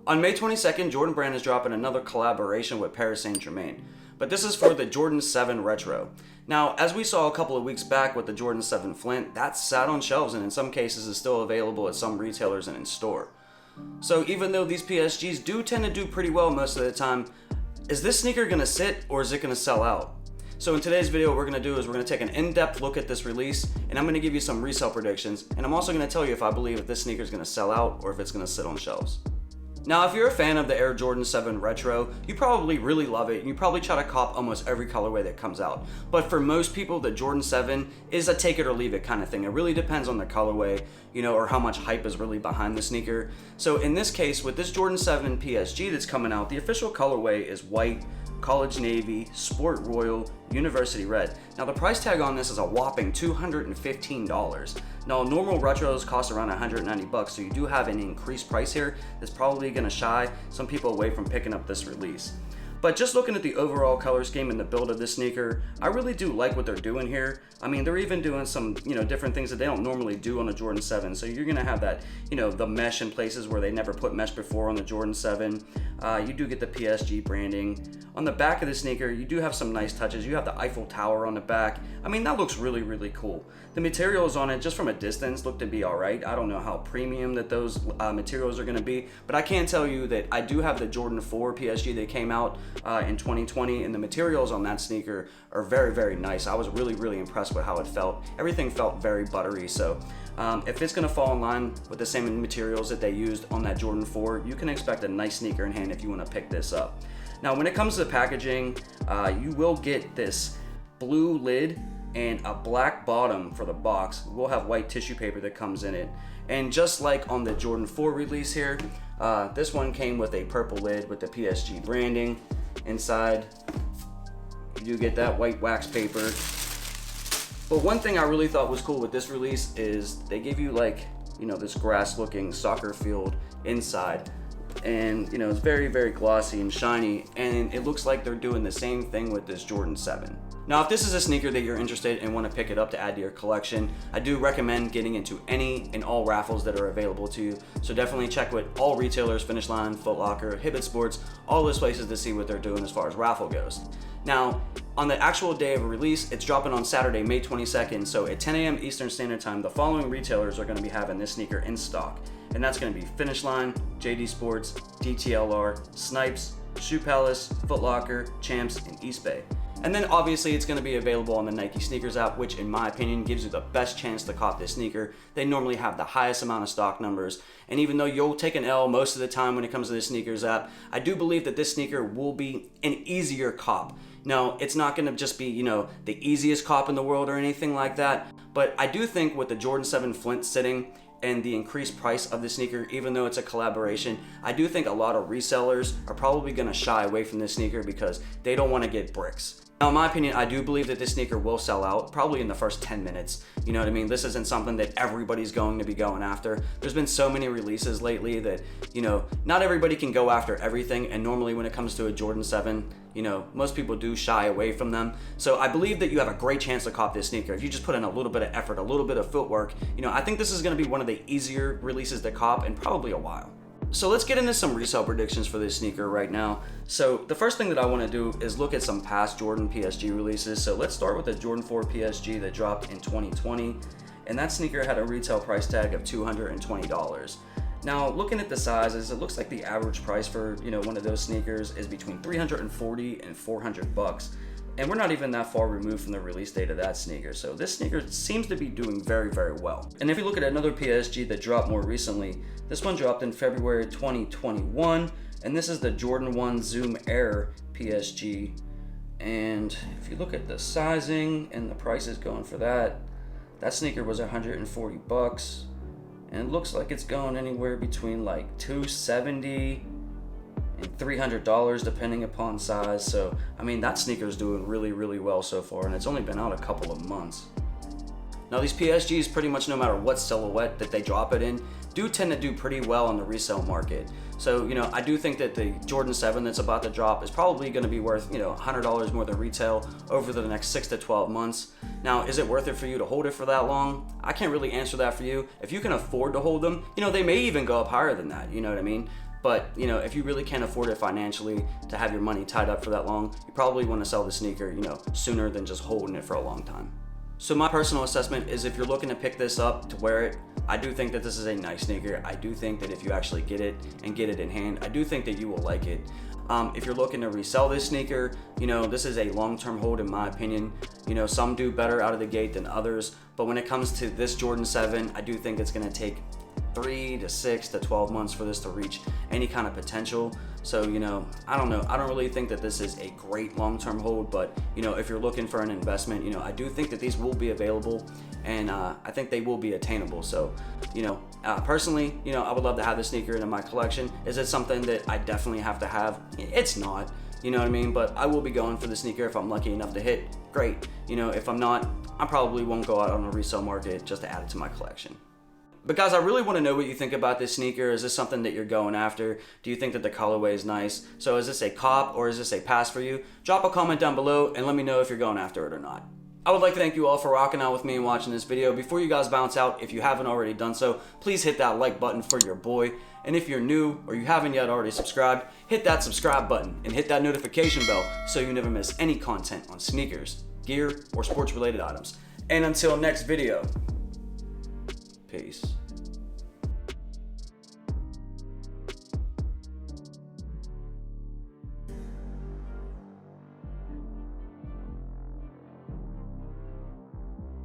On May 22nd, Jordan Brand is dropping another collaboration with Paris Saint-Germain, but this is for the Jordan 7 Retro. Now, as we saw a couple of weeks back with the Jordan 7 Flint, that sat on shelves and in some cases is still available at some retailers and in store. So even though these PSGs do tend to do pretty well most of the time, is this sneaker going to sit or is it going to sell out? So in today's video, what we're going to do is we're going to take an in-depth look at this release, and I'm going to give you some resale predictions, and I'm also going to tell you if I believe if this sneaker is going to sell out or if it's going to sit on shelves. Now, if you're a fan of the Air Jordan 7 Retro, you probably really love it, and you probably try to cop almost every colorway that comes out. But for most people, the Jordan 7 is a take it or leave it kind of thing. It really depends on the colorway, or how much hype is really behind the sneaker. So in this case, with this Jordan 7 PSG that's coming out, the official colorway is white, college navy, sport royal, university red. Now the price tag on this is a whopping $215. Now normal retros cost around 190 bucks, so you do have an increased price here that's probably gonna shy some people away from picking up this release. But just looking at the overall color scheme and the build of this sneaker, I really do like what they're doing here. I mean, they're even doing some, different things that they don't normally do on the Jordan 7. So you're gonna have that, the mesh in places where they never put mesh before on the Jordan 7. You do get the PSG branding. On the back of the sneaker, you do have some nice touches. You have the Eiffel Tower on the back. I mean, that looks really, really cool. The materials on it, just from a distance, look to be all right. I don't know how premium that those materials are gonna be, but I can tell you that I do have the Jordan 4 PSG that came out in 2020, and the materials on that sneaker are very, very nice. I was really, really impressed with how it felt. Everything felt very buttery, so if it's gonna fall in line with the same materials that they used on that Jordan 4, you can expect a nice sneaker in hand if you wanna pick this up. Now, when it comes to the packaging, you will get this blue lid and a black bottom for the box. We'll have white tissue paper that comes in it. And just like on the Jordan 4 release here, this one came with a purple lid with the PSG branding. Inside, you do get that white wax paper. But one thing I really thought was cool with this release is they give you this grass looking soccer field inside. And it's very, very glossy and shiny, and it looks like they're doing the same thing with this Jordan 7. Now, if this is a sneaker that you're interested in and want to pick it up to add to your collection, I do recommend getting into any and all raffles that are available to you. So definitely check with all retailers, Finish Line, Foot Locker, Hibbett Sports, all those places to see what they're doing as far as raffle goes. Now, on the actual day of release, it's dropping on Saturday, May 22nd. So at 10 a.m. Eastern Standard Time, the following retailers are going to be having this sneaker in stock. And that's going to be Finish Line, JD Sports, DTLR, Snipes, Shoe Palace, Foot Locker, Champs, and Eastbay. And then obviously it's going to be available on the Nike Sneakers app, which in my opinion gives you the best chance to cop this sneaker. They normally have the highest amount of stock numbers, and even though you'll take an L most of the time when it comes to the Sneakers app, I do believe that this sneaker will be an easier cop. Now, it's not going to just be, the easiest cop in the world or anything like that, but I do think with the Jordan 7 Flint sitting and the increased price of the sneaker, even though it's a collaboration, I do think a lot of resellers are probably going to shy away from this sneaker because they don't want to get bricks. Now, in my opinion, I do believe that this sneaker will sell out probably in the first 10 minutes. You know what I mean? This isn't something that everybody's going to be going after. There's been so many releases lately that, not everybody can go after everything. And normally when it comes to a Jordan 7, most people do shy away from them. So I believe that you have a great chance to cop this sneaker. If you just put in a little bit of effort, a little bit of footwork, I think this is going to be one of the easier releases to cop in probably a while. So let's get into some resale predictions for this sneaker right now. So the first thing that I want to do is look at some past Jordan PSG releases. So let's start with the Jordan 4 PSG that dropped in 2020. And that sneaker had a retail price tag of $220. Now, looking at the sizes, it looks like the average price for, one of those sneakers is between $340 and $400. And we're not even that far removed from the release date of that sneaker. So this sneaker seems to be doing very, very well. And if you look at another PSG that dropped more recently, this one dropped in February 2021. And this is the Jordan 1 Zoom Air PSG. And if you look at the sizing and the prices going for that sneaker was $140. And it looks like it's going anywhere between $270 and $300 depending upon size. So I mean, that sneaker is doing really, really well so far, and it's only been out a couple of months. Now, these PSGs, pretty much no matter what silhouette that they drop it in, do tend to do pretty well on the resale market. So, I do think that the Jordan 7 that's about to drop is probably going to be worth, $100 more than retail over the next 6 to 12 months. Now, is it worth it for you to hold it for that long? I can't really answer that for you. If you can afford to hold them, they may even go up higher than that, you know what I mean? But, you know, if you really can't afford it financially to have your money tied up for that long, you probably want to sell the sneaker, you know, sooner than just holding it for a long time. So my personal assessment is if you're looking to pick this up to wear it, I do think that this is a nice sneaker. I do think that if you actually get it and get it in hand, I do think that you will like it. If you're looking to resell this sneaker, you know, this is a long-term hold in my opinion. You know, some do better out of the gate than others, but when it comes to this Jordan 7, I do think it's gonna take 3 to 6 to 12 months for this to reach any kind of potential. So, you know, I don't know. I don't really think that this is a great long-term hold, but, you know, if you're looking for an investment, you know, I do think that these will be available, and I think they will be attainable. So, you know, personally, you know, I would love to have this sneaker in my collection. Is it something that I definitely have to have? It's not, you know what I mean? But I will be going for the sneaker if I'm lucky enough to hit. Great. You know, if I'm not, I probably won't go out on a resale market just to add it to my collection. But guys, I really want to know what you think about this sneaker. Is this something that you're going after? Do you think that the colorway is nice? So is this a cop or is this a pass for you? Drop a comment down below and let me know if you're going after it or not. I would like to thank you all for rocking out with me and watching this video. Before you guys bounce out, if you haven't already done so, please hit that like button for your boy. And if you're new or you haven't yet already subscribed, hit that subscribe button and hit that notification bell so you never miss any content on sneakers, gear, or sports related items. And until next video, peace.